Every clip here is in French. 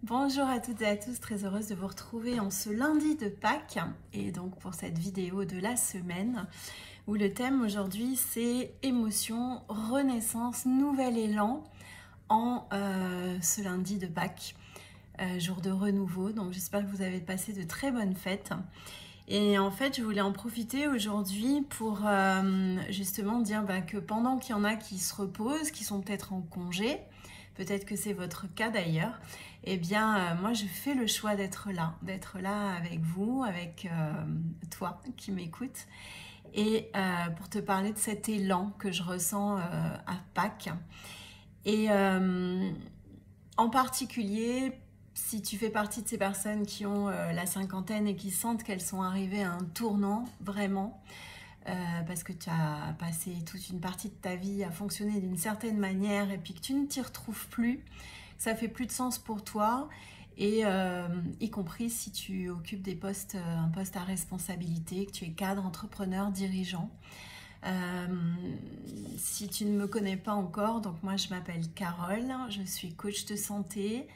Bonjour à toutes et à tous, très heureuse de vous retrouver en ce lundi de Pâques et donc pour cette vidéo de la semaine où le thème aujourd'hui c'est émotion, renaissance, nouvel élan en ce lundi de Pâques, jour de renouveau. Donc j'espère que vous avez passé de très bonnes fêtes. Et en fait, je voulais en profiter aujourd'hui pour justement dire que pendant qu'il y en a qui se reposent, qui sont peut-être en congé, peut-être que c'est votre cas d'ailleurs, eh bien moi je fais le choix d'être là avec vous, avec toi qui m'écoutes, et pour te parler de cet élan que je ressens à Pâques. Et en particulier, si tu fais partie de ces personnes qui ont la cinquantaine et qui sentent qu'elles sont arrivées à un tournant, vraiment, parce que tu as passé toute une partie de ta vie à fonctionner d'une certaine manière et puis que tu ne t'y retrouves plus, ça fait plus de sens pour toi, et y compris si tu occupes des postes, un poste à responsabilité, que tu es cadre, entrepreneur, dirigeant. Si tu ne me connais pas encore, donc moi je m'appelle Carole, je suis coach de santé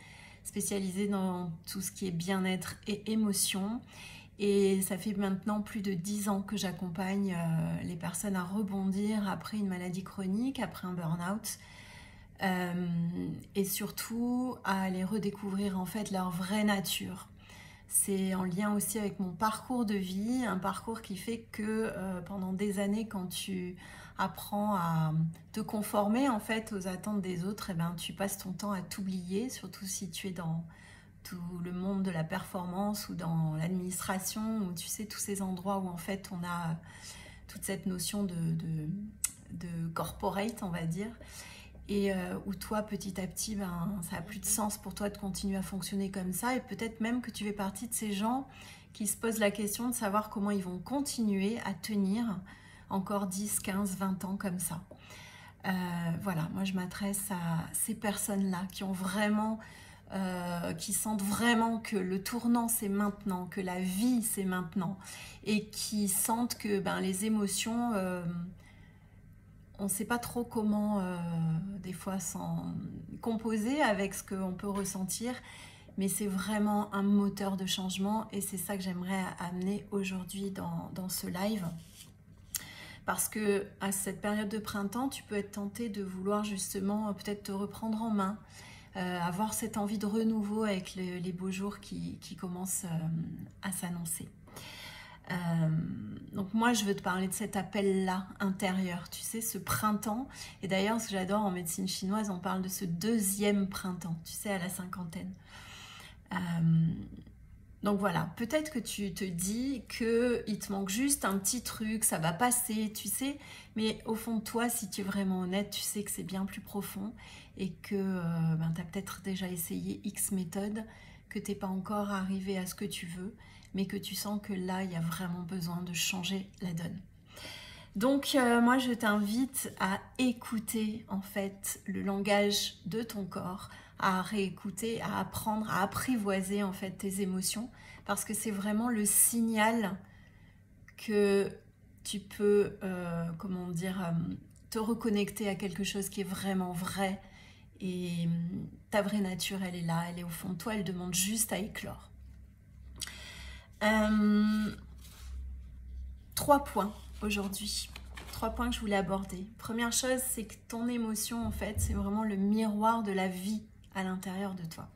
spécialisée dans tout ce qui est bien-être et émotion, et ça fait maintenant plus de 10 ans que j'accompagne les personnes à rebondir après une maladie chronique, après un burn-out, et surtout à les redécouvrir en fait leur vraie nature. C'est en lien aussi avec mon parcours de vie, un parcours qui fait que pendant des années, quand tu apprends à te conformer en fait aux attentes des autres, eh ben, tu passes ton temps à t'oublier, surtout si tu es dans tout le monde de la performance ou dans l'administration, ou tu sais, tous ces endroits où en fait on a toute cette notion de corporate, on va dire, et où toi petit à petit ça n'a plus de sens pour toi de continuer à fonctionner comme ça, et peut-être même que tu fais partie de ces gens qui se posent la question de savoir comment ils vont continuer à tenir encore 10, 15, 20 ans comme ça. Voilà, moi je m'adresse à ces personnes-là qui ont vraiment, qui sentent vraiment que le tournant c'est maintenant, que la vie c'est maintenant, et qui sentent que les émotions, on ne sait pas trop comment des fois s'en composer avec ce qu'on peut ressentir, mais c'est vraiment un moteur de changement, et c'est ça que j'aimerais amener aujourd'hui dans ce live. Parce que à cette période de printemps, tu peux être tenté de vouloir justement peut-être te reprendre en main, avoir cette envie de renouveau avec les beaux jours qui commencent à s'annoncer. Donc moi je veux te parler de cet appel-là intérieur, tu sais, ce printemps. Et d'ailleurs, ce que j'adore en médecine chinoise, on parle de ce deuxième printemps, tu sais, à la cinquantaine. Donc voilà, peut-être que tu te dis qu'il te manque juste un petit truc, ça va passer, tu sais, mais au fond de toi, si tu es vraiment honnête, tu sais que c'est bien plus profond, et que tu as peut-être déjà essayé X méthodes, que tu n'es pas encore arrivé à ce que tu veux, mais que tu sens que là, il y a vraiment besoin de changer la donne. Donc moi, je t'invite à écouter en fait le langage de ton corps, à réécouter, à apprendre, à apprivoiser en fait tes émotions, parce que c'est vraiment le signal que tu peux, te reconnecter à quelque chose qui est vraiment vrai, et ta vraie nature, elle est là, elle est au fond de toi, elle demande juste à éclore. 3 points aujourd'hui. 3 points que je voulais aborder. Première chose, c'est que ton émotion, en fait, c'est vraiment le miroir de la vie à l'intérieur de toi.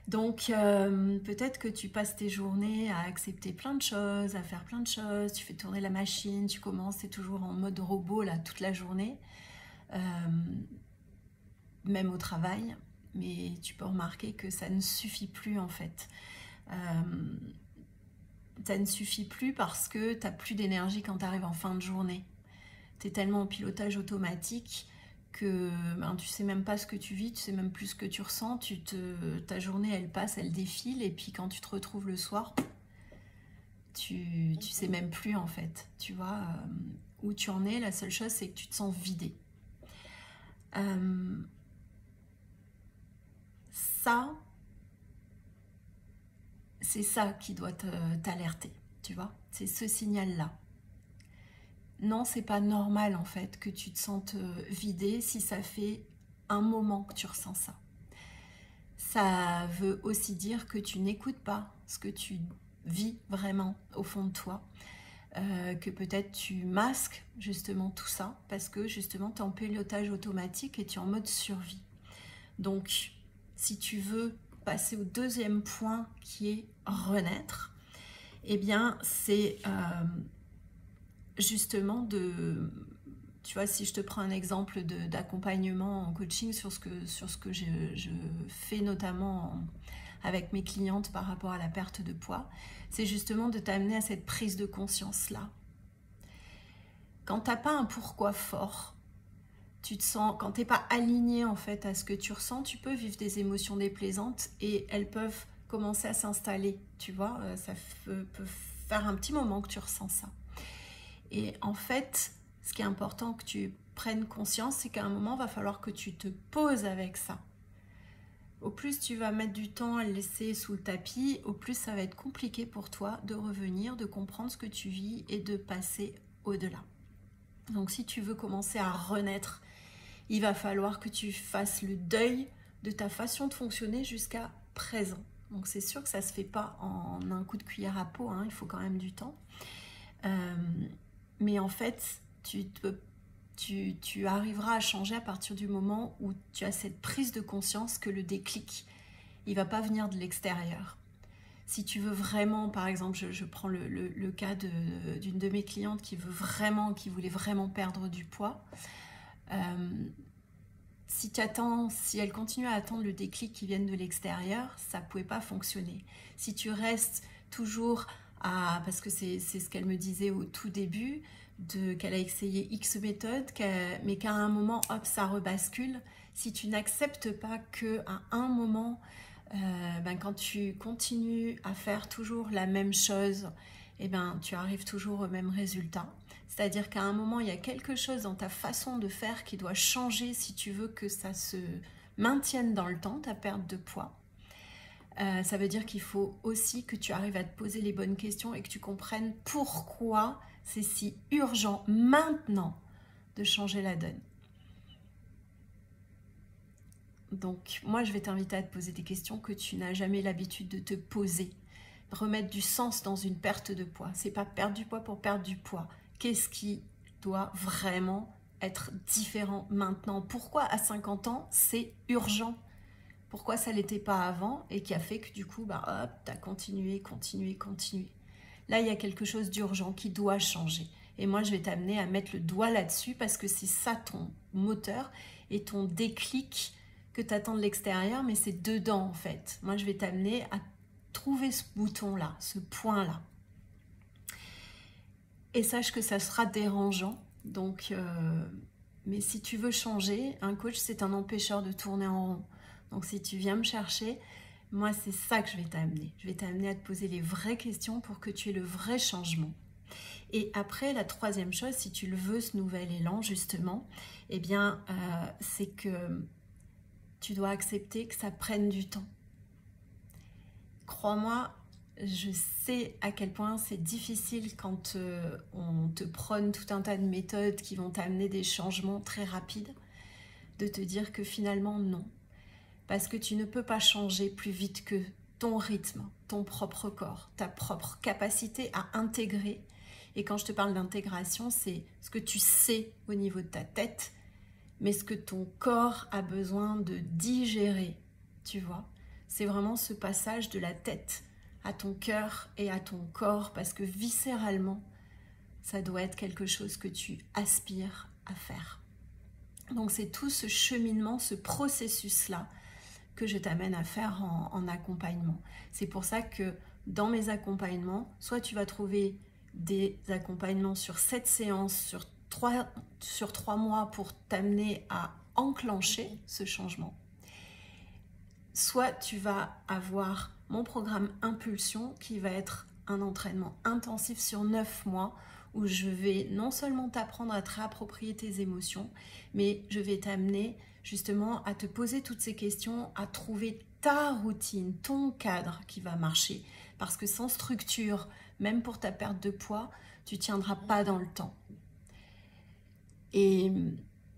Donc, peut-être que tu passes tes journées à accepter plein de choses, à faire plein de choses, tu fais tourner la machine, tu commences, t'es toujours en mode robot là toute la journée, même au travail, mais tu peux remarquer que ça ne suffit plus en fait. Ça ne suffit plus parce que tu n'as plus d'énergie quand tu arrives en fin de journée. Tu es tellement en pilotage automatique que tu sais même pas ce que tu vis, tu sais même plus ce que tu ressens, ta journée elle passe, elle défile, et puis quand tu te retrouves le soir, tu sais même plus en fait, tu vois, où tu en es. La seule chose c'est que tu te sens vidé. Ça, c'est ça qui doit t'alerter, tu vois, c'est ce signal-là. Non, c'est pas normal en fait que tu te sentes vidé si ça fait un moment que tu ressens ça. Ça veut aussi dire que tu n'écoutes pas ce que tu vis vraiment au fond de toi. Que peut-être tu masques justement tout ça parce que justement tu es en pilotage automatique et tu es en mode survie. Donc si tu veux passer au deuxième point qui est renaître, eh bien c'est justement de... Tu vois, si je te prends un exemple d'accompagnement en coaching sur ce que je fais notamment avec mes clientes par rapport à la perte de poids, c'est justement de t'amener à cette prise de conscience-là. Quand tu n'as pas un pourquoi fort, tu te sens, quand tu n'es pas aligné en fait à ce que tu ressens, tu peux vivre des émotions déplaisantes et elles peuvent commencer à s'installer, tu vois, ça peut faire un petit moment que tu ressens ça. Et en fait, ce qui est important que tu prennes conscience, c'est qu'à un moment, il va falloir que tu te poses avec ça. Au plus tu vas mettre du temps à le laisser sous le tapis, au plus ça va être compliqué pour toi de revenir, de comprendre ce que tu vis et de passer au-delà. Donc si tu veux commencer à renaître, il va falloir que tu fasses le deuil de ta façon de fonctionner jusqu'à présent. Donc c'est sûr que ça ne se fait pas en un coup de cuillère à peau, hein, il faut quand même du temps. Mais en fait, tu arriveras à changer à partir du moment où tu as cette prise de conscience que le déclic, il ne va pas venir de l'extérieur. Si tu veux vraiment, par exemple, je prends le cas d'une de mes clientes qui voulait vraiment perdre du poids. Si elle continue à attendre le déclic qui vienne de l'extérieur, ça ne pouvait pas fonctionner. Si tu restes toujours parce que c'est ce qu'elle me disait au tout début, qu'elle a essayé X méthodes, mais qu'à un moment, hop, ça rebascule. Si tu n'acceptes pas qu'à un moment, quand tu continues à faire toujours la même chose, tu arrives toujours au même résultat. C'est-à-dire qu'à un moment, il y a quelque chose dans ta façon de faire qui doit changer si tu veux que ça se maintienne dans le temps, ta perte de poids. Ça veut dire qu'il faut aussi que tu arrives à te poser les bonnes questions et que tu comprennes pourquoi c'est si urgent maintenant de changer la donne. Donc moi je vais t'inviter à te poser des questions que tu n'as jamais l'habitude de te poser. Remettre du sens dans une perte de poids. C'est pas perdre du poids pour perdre du poids. Qu'est-ce qui doit vraiment être différent maintenant? Pourquoi à 50 ans c'est urgent? Pourquoi ça ne l'était pas avant et qui a fait que du coup, hop, tu as continué. Là, il y a quelque chose d'urgent qui doit changer. Et moi, je vais t'amener à mettre le doigt là-dessus parce que c'est ça ton moteur et ton déclic que tu attends de l'extérieur, mais c'est dedans en fait. Moi, je vais t'amener à trouver ce bouton-là, ce point-là. Et sache que ça sera dérangeant. Donc, mais si tu veux changer, un coach, c'est un empêcheur de tourner en rond. Donc si tu viens me chercher, moi c'est ça que je vais t'amener. Je vais t'amener à te poser les vraies questions pour que tu aies le vrai changement. Et après, la troisième chose, si tu le veux, ce nouvel élan justement, c'est que tu dois accepter que ça prenne du temps. Crois-moi, je sais à quel point c'est difficile quand on te prône tout un tas de méthodes qui vont t'amener des changements très rapides, de te dire que finalement non. Parce que tu ne peux pas changer plus vite que ton rythme, ton propre corps, ta propre capacité à intégrer. Et quand je te parle d'intégration, c'est ce que tu sais au niveau de ta tête, mais ce que ton corps a besoin de digérer, tu vois. C'est vraiment ce passage de la tête à ton cœur et à ton corps, parce que viscéralement, ça doit être quelque chose que tu aspires à faire. Donc c'est tout ce cheminement, ce processus-là, que je t'amène à faire en accompagnement. C'est pour ça que dans mes accompagnements, soit tu vas trouver des accompagnements sur 7 séances, sur 3 mois pour t'amener à enclencher ce changement. Soit tu vas avoir mon programme Impulsion qui va être un entraînement intensif sur 9 mois où je vais non seulement t'apprendre à te réapproprier tes émotions, mais je vais t'amener justement à te poser toutes ces questions, à trouver ta routine, ton cadre qui va marcher. Parce que sans structure, même pour ta perte de poids, tu ne tiendras pas dans le temps. Et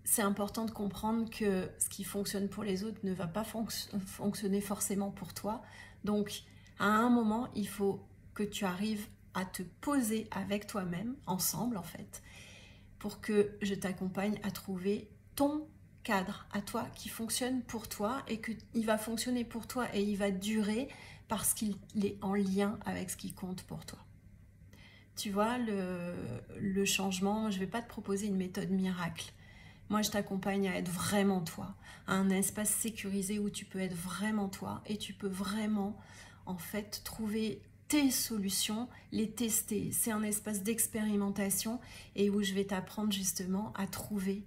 c'est important de comprendre que ce qui fonctionne pour les autres ne va pas fonctionner forcément pour toi. Donc, à un moment, il faut que tu arrives à te poser avec toi-même, ensemble en fait, pour que je t'accompagne à trouver ton cadre à toi qui fonctionne pour toi et qu'il va fonctionner pour toi et il va durer parce qu'il est en lien avec ce qui compte pour toi. Tu vois, le changement, je ne vais pas te proposer une méthode miracle. Moi, je t'accompagne à être vraiment toi, à un espace sécurisé où tu peux être vraiment toi et tu peux vraiment, en fait, trouver tes solutions, les tester. C'est un espace d'expérimentation et où je vais t'apprendre justement à trouver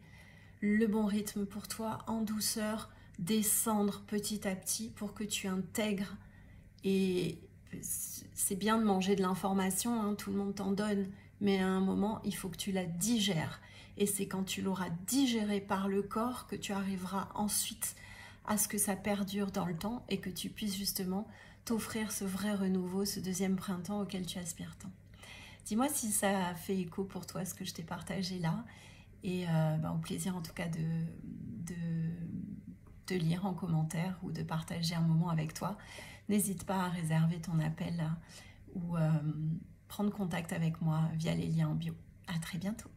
le bon rythme pour toi en douceur, descendre petit à petit pour que tu intègres. Et c'est bien de manger de l'information, hein, tout le monde t'en donne, mais à un moment, il faut que tu la digères. Et c'est quand tu l'auras digéré par le corps que tu arriveras ensuite à ce que ça perdure dans le temps et que tu puisses justement t'offrir ce vrai renouveau, ce deuxième printemps auquel tu aspires tant. Dis-moi si ça fait écho pour toi ce que je t'ai partagé là. Et au plaisir en tout cas de lire en commentaire ou de partager un moment avec toi. N'hésite pas à réserver ton appel ou prendre contact avec moi via les liens en bio. À très bientôt.